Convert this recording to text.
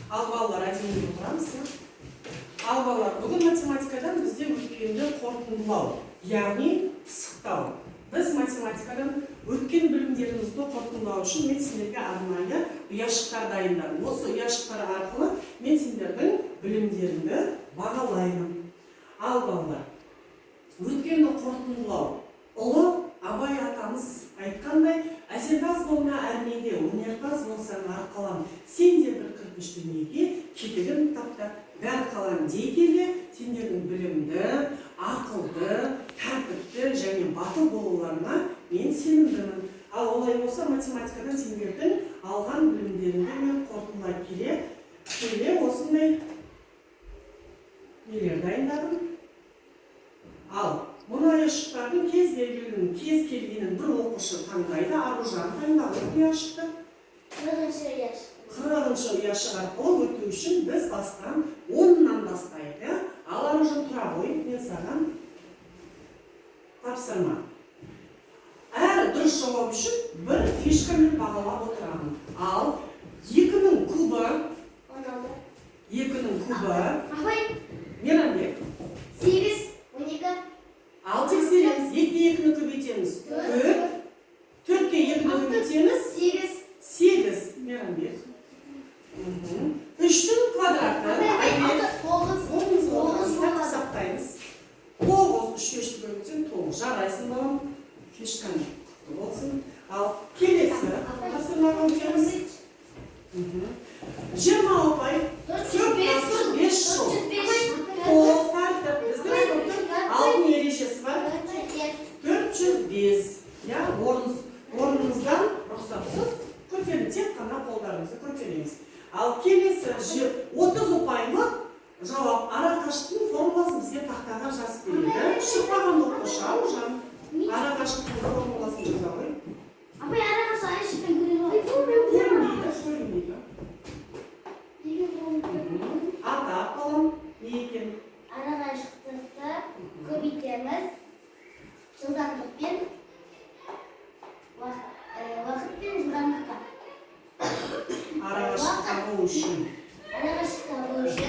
Ал балалар, әдемі отырамыз. Ал балалар, бүгін математикадан бізде өткенді қорытындылау, яғни пысықтау. Біз математикадан өткен білімдерімізді қорытындылау үшін мен сендерге арнайы ұяшықтар дайындадым. Осы ұяшықтар арқылы мен сендердің білімдеріңді бағалаймын. Ал балалар, өткенді қорытындылау. Ұлы Абай атамыз айтқандай, әсерпаз болма әрнеге, өнерпаз болсаң арқалан, сен де бір кірпіш дүниеге кетігін таптап, бәр қалан дей келе, сендердің білімді, ақылды, тәртіпті және батыл болуларына мен сенімдімін. Ал олай болса, математикадан сендердің алған білімдеріңді мен қорытындылай келе осындай нелер дайындадым. Ал мұны ұяшықтардың кез келгенін бір оқушы таңдайды. Аружан таңдады ұяшықты. 40-шы ұяшық арқылы өту үшін біз бастан 10-нан бастайды. Ал Аружан тұра ғой, мен саған тапсырма. Әр дұрыс жауап үшін бір фишкамен бағалап отырамын. Ал 2-нің кубы, 2-нің кубы, Мейрамбек, 8, 12. Ал тексереміз, 2-2-ні көбейтеміз. 4-ке 2-ні көбейтеміз. 8. Мейрамбек. 3-тің квадраты. 9 сақтаймыз. 9, 3-ке көбейтсем 9. Жарайсың балам. Фишканы болсын. Ал келесі. Тапсырмаға өтеміз. 20 ұпай. 4-5 жол. Тоқтарды. Біздің соқтың алтын ережесі бар. 405. Орныңыздан рұқсатсыз көтерін, тек қана қолдарыңызды көтеріңіз. Ал келесі 30 ұпайлық жауап арақашықтың формуласын бізге тақтаға жазып береді. Шықпаған оқушы Аружан. Арақашықтың формуласын жаза ғой. Абай арақашықтың айшықтың көрінбейді. Атап балам, не екен? Арақашықтықты көбейтеміз. Жылдамдықпен, уақытпен жылдамдыққа. Арақашық табу үшін. Арақашық табу үшін